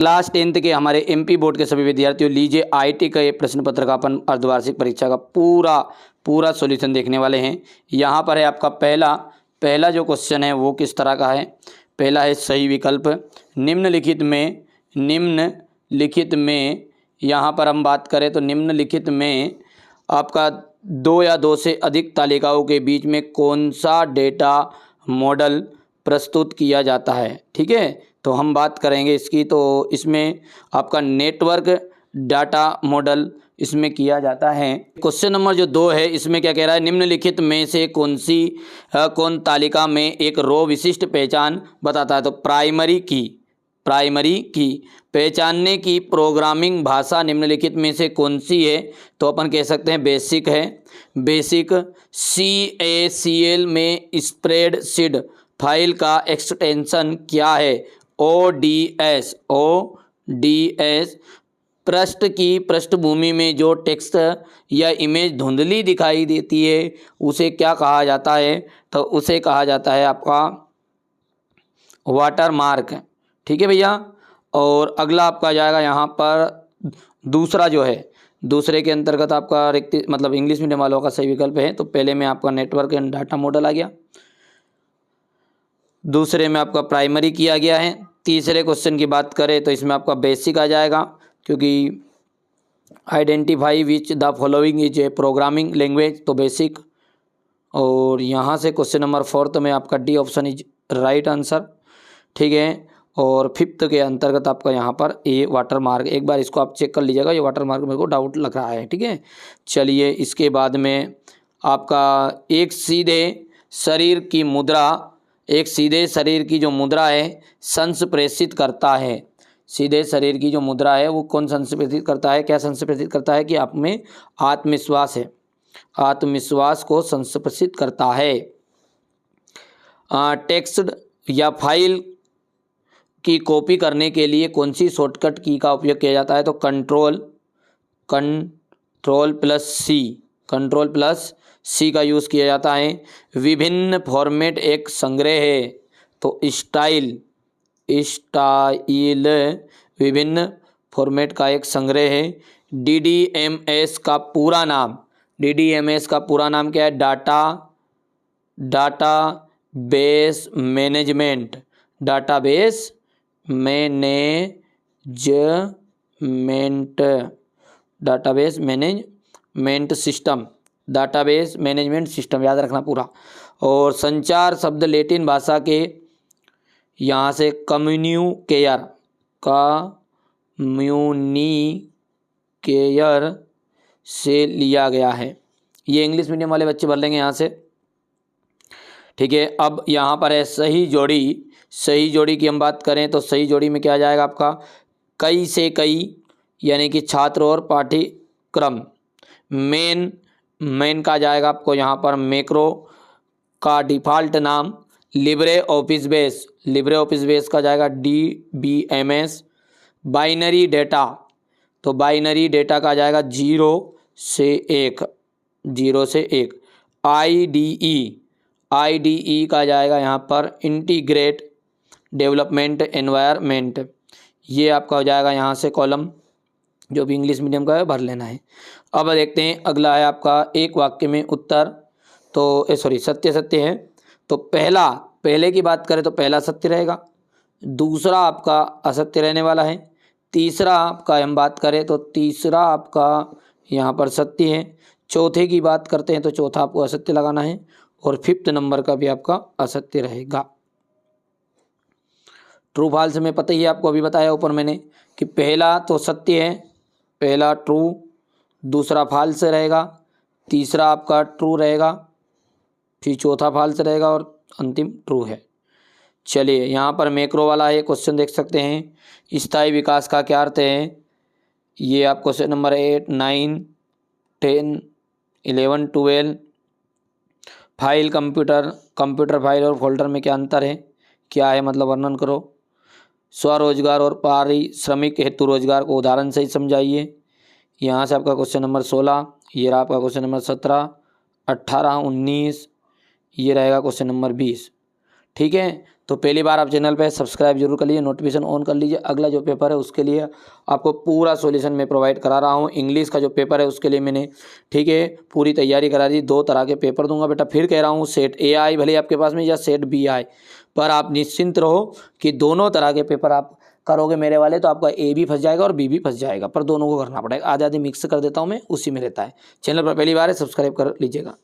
Class 10th के हमारे MP board के सभी विद्यार्थियों, लीजिए आईटी का ये प्रश्न पत्र का अपन अर्धवार्षिक परीक्षा का पूरा सॉल्यूशन देखने वाले हैं। यहाँ पर है आपका पहला जो क्वेश्चन है वो किस तरह का है। पहला है सही विकल्प। निम्नलिखित में यहाँ पर हम बात करें तो निम्नलिखित में आपका 2 या 2 से अधिक तालिकाओं के बीच में कौन सा डेटा मॉडल प्रस्तुत किया जाता है। ठीक है, तो हम बात करेंगे इसकी। तो इसमें आपका नेटवर्क डाटा मॉडल इसमें किया जाता है। क्वेश्चन नंबर जो 2 है इसमें क्या कह रहा है, निम्नलिखित में से कौन तालिका में एक रो विशिष्ट पहचान बताता है। तो प्राइमरी की पहचानने की प्रोग्रामिंग भाषा निम्नलिखित में से कौन सी है। तो अपन कह सकते हैं बेसिक है। बेसिक CACL में स्प्रेडशीट फाइल का एक्सटेंशन क्या है। ODS पृष्ठ की पृष्ठभूमि में जो टेक्स्ट या इमेज धुंधली दिखाई देती है उसे क्या कहा जाता है। तो उसे कहा जाता है आपका वाटरमार्क। ठीक है भैया। और अगला आपका जाएगा यहाँ पर दूसरा जो है, दूसरे के अंतर्गत आपका मतलब इंग्लिश मीडियम वालों का सही विकल्प है। तो पहले में आपका नेटवर्क एंड डाटा मॉडल आ गया, दूसरे में आपका प्राइमरी किया गया है। तीसरे क्वेश्चन की बात करें तो इसमें आपका बेसिक आ जाएगा, क्योंकि identify which the following is a programming language, तो बेसिक। और यहाँ से क्वेश्चन नंबर 4 में आपका D option is right answer. ठीक है। और 5th के अंतर्गत आपका यहाँ पर ए वाटरमार्क, एक बार इसको आप चेक कर लीजिएगा, ये वाटरमार्क मेरे को डाउट लग रहा है। ठीक है, चलिए इसके बाद में आपका एक सीधे शरीर की जो मुद्रा है संप्रेषित करता है। सीधे शरीर की जो मुद्रा है वो कौन संप्रेषित करता है, क्या संप्रेषित करता है कि आप में आत्मविश्वास है, आत्मविश्वास को संप्रेषित करता है। टेक्स्ट या फाइल की कॉपी करने के लिए कौन सी शॉर्टकट की का उपयोग किया जाता है। तो कंट्रोल प्लस सी का यूज़ किया जाता है। विभिन्न फॉर्मेट एक संग्रह है। तो स्टाइल विभिन्न फॉर्मेट का एक संग्रह है। DDMS का पूरा नाम क्या है। डाटाबेस मैनेजमेंट सिस्टम याद रखना पूरा। और संचार शब्द लैटिन भाषा के यहाँ से कम्युनिकेयर से लिया गया है। ये इंग्लिश मीडियम वाले बच्चे भर लेंगे यहाँ से। ठीक है, अब यहाँ पर है सही जोड़ी की हम बात करें तो सही जोड़ी में क्या आ जाएगा आपका कई से कई, यानी कि छात्र और पाठ्यक्रम। मेन का जाएगा आपको यहाँ पर मैक्रो का डिफ़ॉल्ट नाम लिब्रे ऑफिस बेस का जाएगा DBMS। बाइनरी डेटा, तो बाइनरी डेटा का जाएगा 0 से 1। IDE का जाएगा यहाँ पर इंटीग्रेट डेवलपमेंट एनवायरनमेंट। ये आपका हो जाएगा यहाँ से कॉलम, जो भी इंग्लिश मीडियम का है भर लेना है। अब देखते हैं अगला है आपका एक वाक्य में उत्तर। तो सत्य है। तो पहले की बात करें तो पहला सत्य रहेगा, दूसरा आपका असत्य रहने वाला है, तीसरा आपका हम बात करें तो तीसरा आपका यहाँ पर सत्य है, चौथे की बात करते हैं तो चौथा आपको असत्य लगाना है, और 5th नंबर का भी आपका असत्य रहेगा। ट्रू फॉल्स में पता ही है आपको, अभी बताया ऊपर मैंने कि पहला तो सत्य है, पहला ट्रू, दूसरा फॉल्स रहेगा, तीसरा आपका ट्रू रहेगा, फिर चौथा फॉल्स रहेगा और अंतिम ट्रू है। चलिए यहाँ पर मैक्रो वाला है क्वेश्चन देख सकते हैं। स्थायी विकास का क्या अर्थ है। ये आप question number 8, 9, 10, 11, 12। File computer file और फोल्डर में क्या अंतर है, क्या है मतलब वर्णन करो। स्वरोजगार और पारिश्रमिक हेतु रोजगार को उदाहरण से ही समझाइए। यहाँ से आपका क्वेश्चन नंबर 16, ये रहा आपका क्वेश्चन नंबर 17, 18, 19, ये रहेगा क्वेश्चन नंबर 20। ठीक है, तो पहली बार आप चैनल पे सब्सक्राइब जरूर कर लीजिए, नोटिफिकेशन ऑन कर लीजिए। अगला जो पेपर है उसके लिए आपको पूरा सॉल्यूशन मैं प्रोवाइड करा रहा हूँ। इंग्लिश का जो पेपर है उसके लिए मैंने ठीक है पूरी तैयारी करा दी। 2 तरह के पेपर दूंगा बेटा, फिर कह रहा हूँ सेट AI भले आपके पास में या सेट BI, पर आप निश्चिंत रहो कि दोनों तरह के पेपर आप करोगे मेरे वाले तो आपका A भी फंस जाएगा और B भी फंस जाएगा, पर दोनों को करना पड़ेगा। आधी मिक्स कर देता हूँ मैं, उसी में रहता है। चैनल पर पहली बार है सब्सक्राइब कर लीजिएगा।